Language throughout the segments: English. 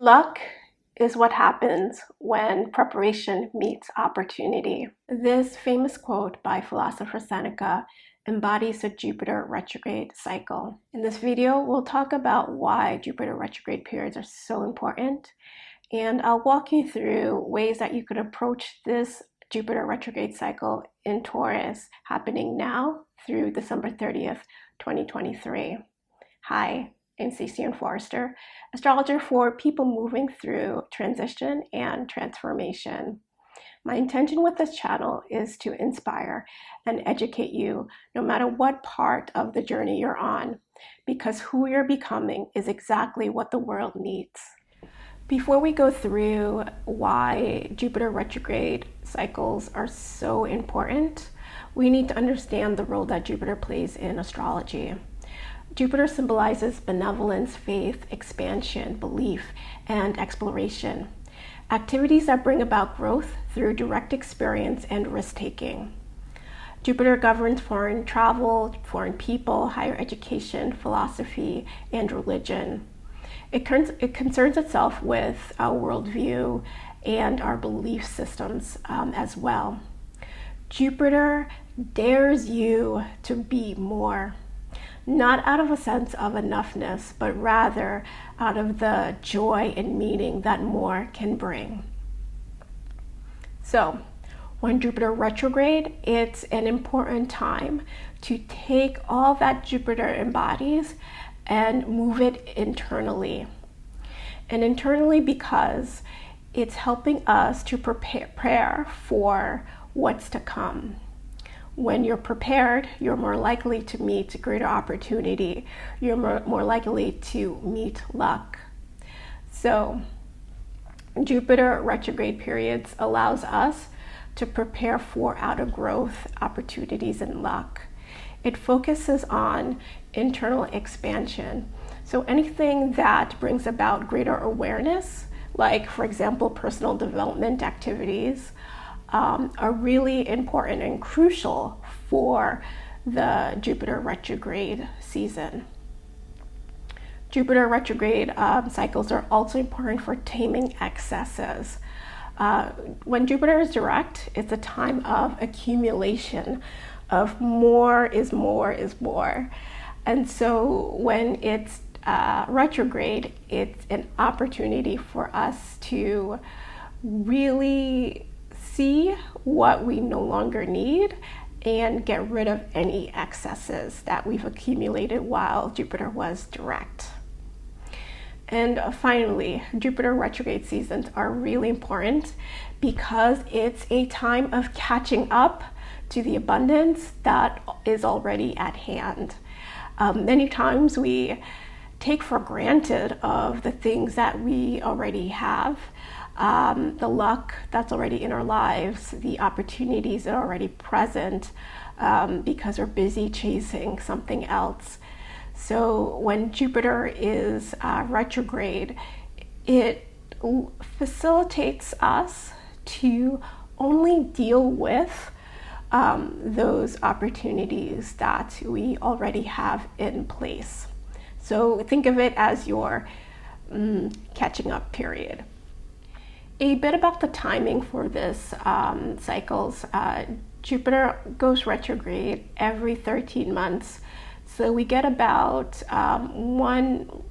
Luck is what happens when preparation meets opportunity. This famous quote by philosopher Seneca embodies the Jupiter retrograde cycle. In this video, we'll talk about why Jupiter retrograde periods are so important, and I'll walk you through ways that you could approach this Jupiter retrograde cycle in Taurus happening now through December 30th, 2023. Hi, I'm Stacyann, astrologer for people moving through transition and transformation. My intention with this channel is to inspire and educate you no matter what part of the journey you're on, because who you're becoming is exactly what the world needs. Before we go through why Jupiter retrograde cycles are so important, we need to understand the role that Jupiter plays in astrology. Jupiter symbolizes benevolence, faith, expansion, belief, and exploration. Activities that bring about growth through direct experience and risk-taking. Jupiter governs foreign travel, foreign people, higher education, philosophy, and religion. It concerns itself with our worldview and our belief systems as well. Jupiter dares you to be more. Not out of a sense of enoughness, but rather out of the joy and meaning that more can bring. So, when Jupiter retrograde, it's an important time to take all that Jupiter embodies and move it internally. And internally because it's helping us to prepare for what's to come. When you're prepared, you're more likely to meet greater opportunity. You're more likely to meet luck. So, Jupiter retrograde periods allows us to prepare for outer growth, opportunities, and luck. It focuses on internal expansion. So anything that brings about greater awareness, like, for example, personal development activities, are really important and crucial for the Jupiter retrograde season. Jupiter retrograde cycles are also important for taming excesses. When Jupiter is direct, it's a time of accumulation of more is more is more. And so when it's retrograde, it's an opportunity for us to really see what we no longer need and get rid of any excesses that we've accumulated while Jupiter was direct. And finally, Jupiter retrograde seasons are really important because it's a time of catching up to the abundance that is already at hand. Many times we take for granted of the things that we already have. The luck that's already in our lives, the opportunities that are already present because we're busy chasing something else. So when Jupiter is retrograde, it facilitates us to only deal with those opportunities that we already have in place. So think of it as your catching up period. A bit about the timing for this cycles. Jupiter goes retrograde every 13 months. So we get about one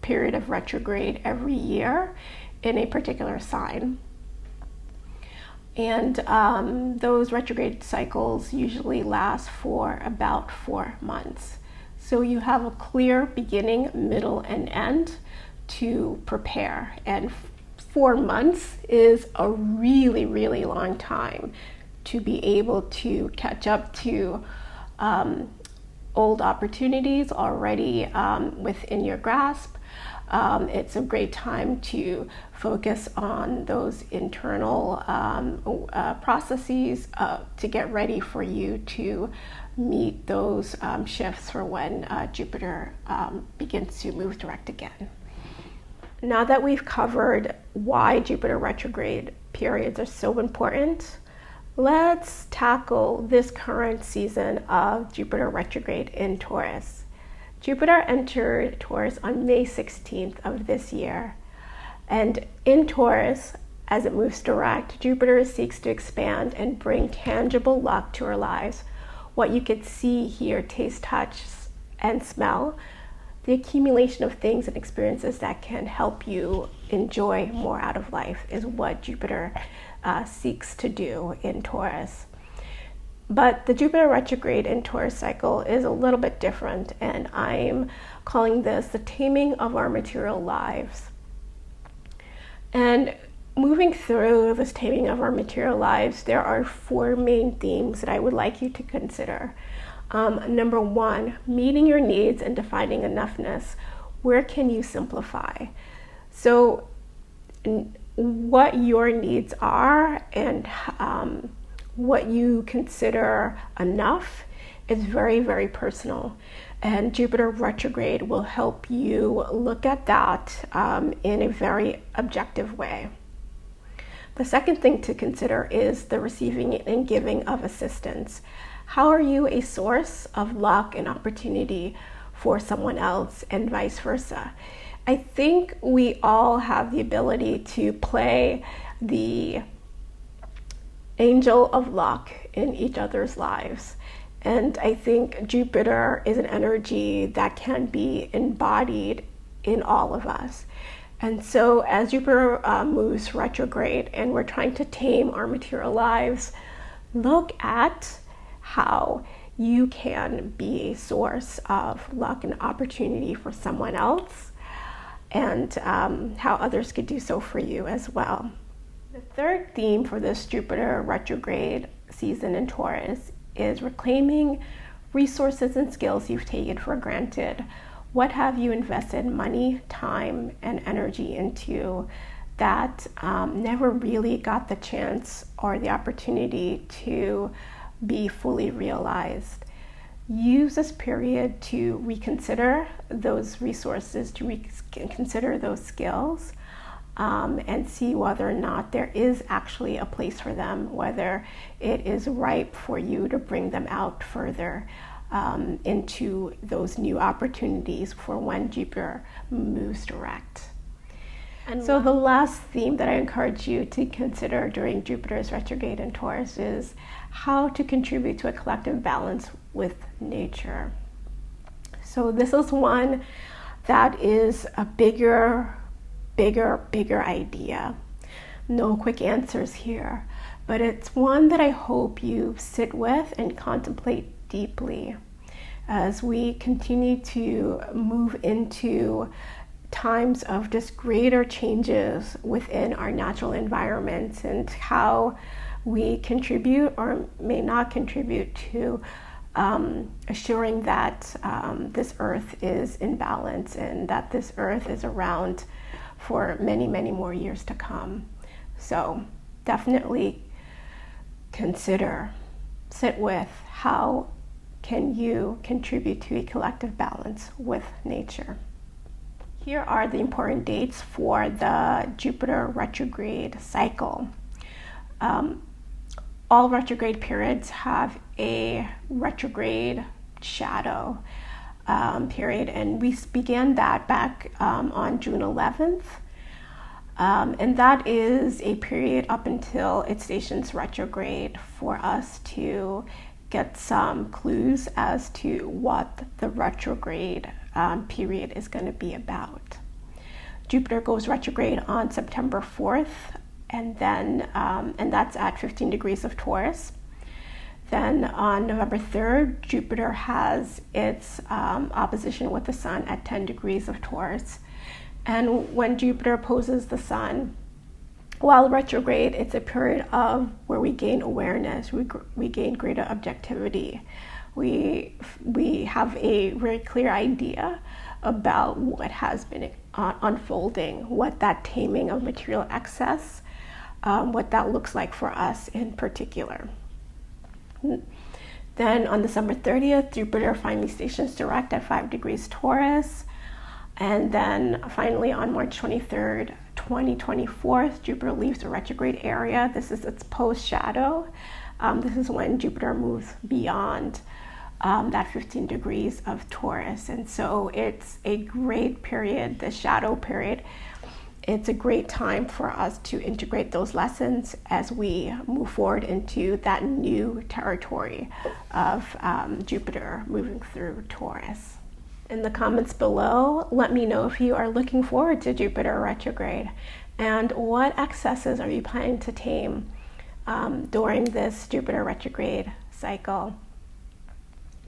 period of retrograde every year in a particular sign. And those retrograde cycles usually last for about 4 months. So you have a clear beginning, middle, and end to prepare. And 4 months is a really, really long time to be able to catch up to old opportunities already within your grasp. It's a great time to focus on those internal processes to get ready for you to meet those shifts for when Jupiter begins to move direct again. Now that we've covered why Jupiter retrograde periods are so important, let's tackle this current season of Jupiter retrograde in Taurus. Jupiter entered Taurus on May 16th of this year. And in Taurus, as it moves direct, Jupiter seeks to expand and bring tangible luck to our lives. What you could see, hear, taste, touch, and smell, the accumulation of things and experiences that can help you enjoy more out of life is what Jupiter seeks to do in Taurus. But the Jupiter retrograde in Taurus cycle is a little bit different, and I'm calling this the taming of our material lives. And moving through this taming of our material lives, there are 4 main themes that I would like you to consider. Number 1, meeting your needs and defining enoughness. Where can you simplify? So what your needs are and what you consider enough is very, very personal. And Jupiter retrograde will help you look at that in a very objective way. The second thing to consider is the receiving and giving of assistance. How are you a source of luck and opportunity for someone else, and vice versa? I think we all have the ability to play the angel of luck in each other's lives. And I think Jupiter is an energy that can be embodied in all of us. And so as Jupiter moves retrograde and we're trying to tame our material lives, look at how you can be a source of luck and opportunity for someone else, and how others could do so for you as well. The third theme for this Jupiter retrograde season in Taurus is reclaiming resources and skills you've taken for granted. What have you invested money, time, and energy into that never really got the chance or the opportunity to be fully realized? Use this period to reconsider those resources, to reconsider those skills, and see whether or not there is actually a place for them, whether it is ripe for you to bring them out further into those new opportunities for when Jupiter moves direct. And so the last theme that I encourage you to consider during Jupiter's retrograde in Taurus is how to contribute to a collective balance with nature. So this is one that is a bigger idea. No quick answers here, but it's one that I hope you sit with and contemplate deeply as we continue to move into times of just greater changes within our natural environments, and how we contribute or may not contribute to assuring that this earth is in balance and that this earth is around for many, many more years to come. So definitely consider, sit with, how can you contribute to a collective balance with nature? Here are the important dates for the Jupiter retrograde cycle. All retrograde periods have a retrograde shadow period, and we began that back on June 11th. And that is a period up until it stations retrograde for us to get some clues as to what the retrograde period is going to be about. Jupiter goes retrograde on September 4th, and then and that's at 15 degrees of Taurus. Then on November 3rd, Jupiter has its opposition with the Sun at 10 degrees of Taurus. And when Jupiter opposes the Sun, while retrograde, it's a period of where we gain awareness, we gain greater objectivity. We have a very clear idea about what has been unfolding, what that taming of material excess, what that looks like for us in particular. Then on December 30th, Jupiter finally stations direct at 5 degrees Taurus. And then finally on March 23rd, 2024, Jupiter leaves the retrograde area. This is its post-shadow. This is when Jupiter moves beyond that 15 degrees of Taurus. And so it's a great period. The shadow period it's a great time for us to integrate those lessons as we move forward into that new territory of Jupiter moving through Taurus. In the comments below, let me know if you are looking forward to Jupiter retrograde and what excesses are you planning to tame during this Jupiter retrograde cycle.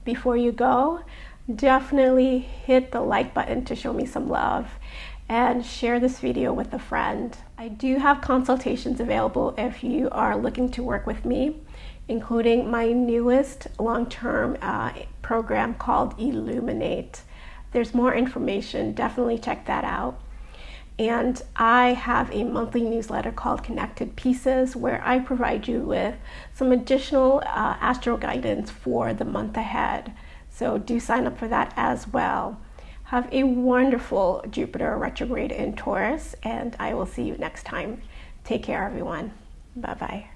Before you go, definitely hit the like button to show me some love and share this video with a friend. I do have consultations available if you are looking to work with me, including my newest long-term program called Illuminate. There's more information, definitely check that out. And I have a monthly newsletter called Connected Pieces, where I provide you with some additional astro guidance for the month ahead. So do sign up for that as well. Have a wonderful Jupiter retrograde in Taurus, and I will see you next time. Take care, everyone. Bye-bye.